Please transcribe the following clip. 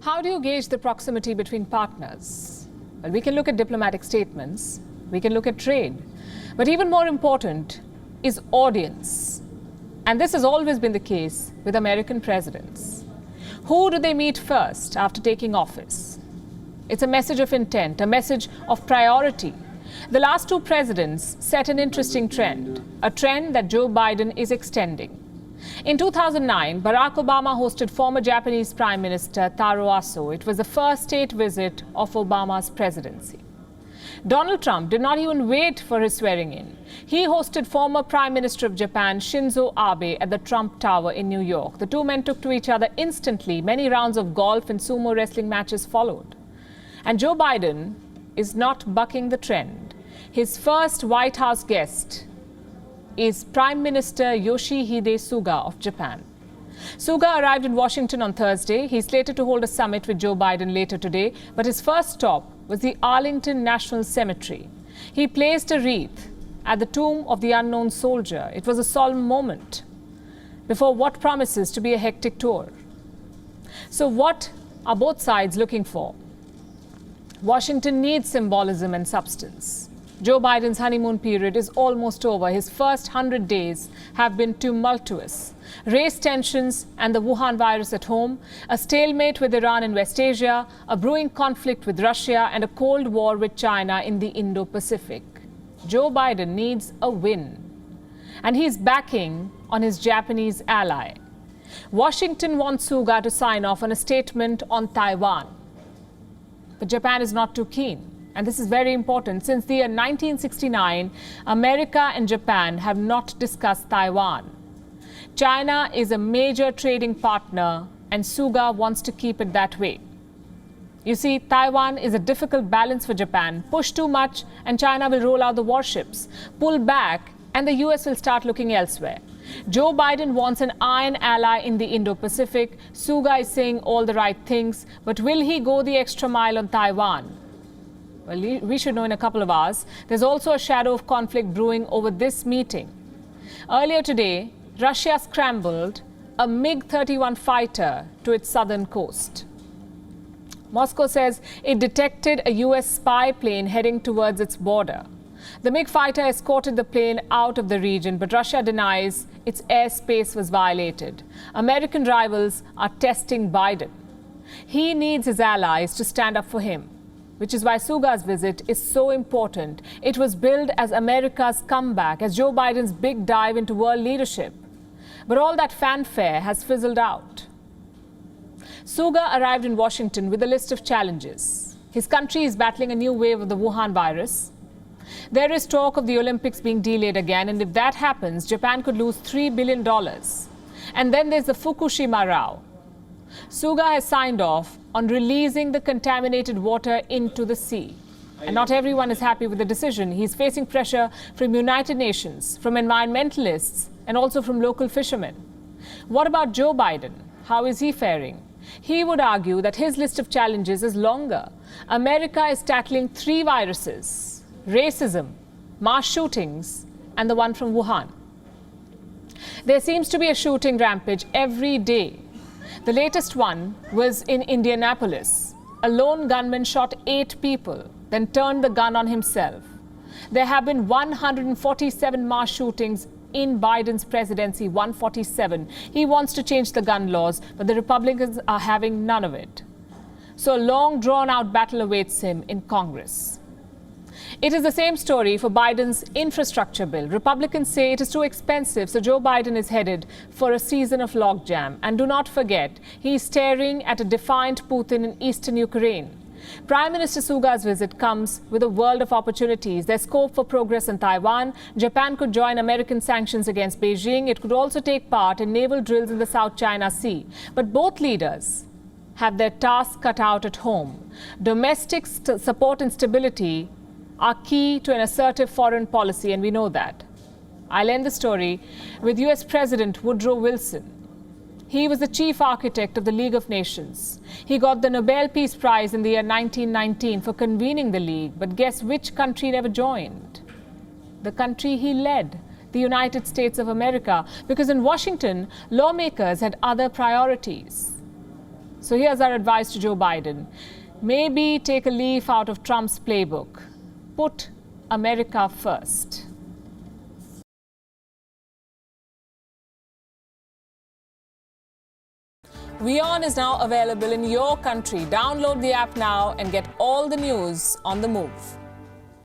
How do you gauge the proximity between partners? Well, we can look at diplomatic statements, we can look at trade, but even more important is audience. And this has always been the case with American presidents. Who do they meet first after taking office? It's a message of intent, a message of priority. The last two presidents set an interesting trend, a trend that Joe Biden is extending. In 2009, Barack Obama hosted former Japanese Prime Minister Taro Aso. It was the first state visit of Obama's presidency. Donald Trump did not even wait for his swearing-in. He hosted former Prime Minister of Japan Shinzo Abe at the Trump Tower in New York. The two men took to each other instantly. Many rounds of golf and sumo wrestling matches followed. And Joe Biden is not bucking the trend. His first White House guest is Prime Minister Yoshihide Suga of Japan. Suga arrived in Washington on Thursday. He's slated to hold a summit with Joe Biden later today, but his first stop was the Arlington National Cemetery. He placed a wreath at the tomb of the unknown soldier. It was a solemn moment before what promises to be a hectic tour. So what are both sides looking for? Washington needs symbolism and substance. Joe Biden's honeymoon period is almost over. His first 100 days have been tumultuous. Race tensions and the Wuhan virus at home, a stalemate with Iran in West Asia, a brewing conflict with Russia, and a Cold War with China in the Indo-Pacific. Joe Biden needs a win. And he's backing on his Japanese ally. Washington wants Suga to sign off on a statement on Taiwan. But Japan is not too keen. And this is very important. Since the year 1969, America and Japan have not discussed Taiwan. China is a major trading partner, and Suga wants to keep it that way. You see, Taiwan is a difficult balance for Japan. Push too much, and China will roll out the warships. Pull back, and the US will start looking elsewhere. Joe Biden wants an iron ally in the Indo-Pacific. Suga is saying all the right things, but will he go the extra mile on Taiwan? Well, we should know in a couple of hours. There's also a shadow of conflict brewing over this meeting. Earlier today, Russia scrambled a MiG-31 fighter to its southern coast. Moscow says it detected a US spy plane heading towards its border. The MiG fighter escorted the plane out of the region, but Russia denies its airspace was violated. American rivals are testing Biden. He needs his allies to stand up for him, which is why Suga's visit is so important. It was billed as America's comeback, as Joe Biden's big dive into world leadership. But all that fanfare has fizzled out. Suga arrived in Washington with a list of challenges. His country is battling a new wave of the Wuhan virus. There is talk of the Olympics being delayed again, and if that happens, Japan could lose $3 billion. And then there's the Fukushima row. Suga has signed off on releasing the contaminated water into the sea. And not everyone is happy with the decision. He's facing pressure from United Nations, from environmentalists, and also from local fishermen. What about Joe Biden? How is he faring? He would argue that his list of challenges is longer. America is tackling 3 viruses: racism, mass shootings, and the one from Wuhan. There seems to be a shooting rampage every day. The latest one was in Indianapolis. A lone gunman shot 8 people, then turned the gun on himself. There have been 147 mass shootings in Biden's presidency, 147. He wants to change the gun laws, but the Republicans are having none of it. So a long, drawn-out battle awaits him in Congress. It is the same story for Biden's infrastructure bill. Republicans say it is too expensive, so Joe Biden is headed for a season of logjam. And do not forget, he is staring at a defiant Putin in eastern Ukraine. Prime Minister Suga's visit comes with a world of opportunities. There's scope for progress in Taiwan. Japan could join American sanctions against Beijing. It could also take part in naval drills in the South China Sea. But both leaders have their tasks cut out at home. Domestic support and stability are key to an assertive foreign policy, and we know that. I'll end the story with US President Woodrow Wilson. He was the chief architect of the League of Nations. He got the Nobel Peace Prize in the year 1919 for convening the League. But guess which country never joined? The country he led, the United States of America, because in Washington, lawmakers had other priorities. So here's our advice to Joe Biden. Maybe take a leaf out of Trump's playbook. Put America first. WION is now available in your country. Download the app now and get all the news on the move.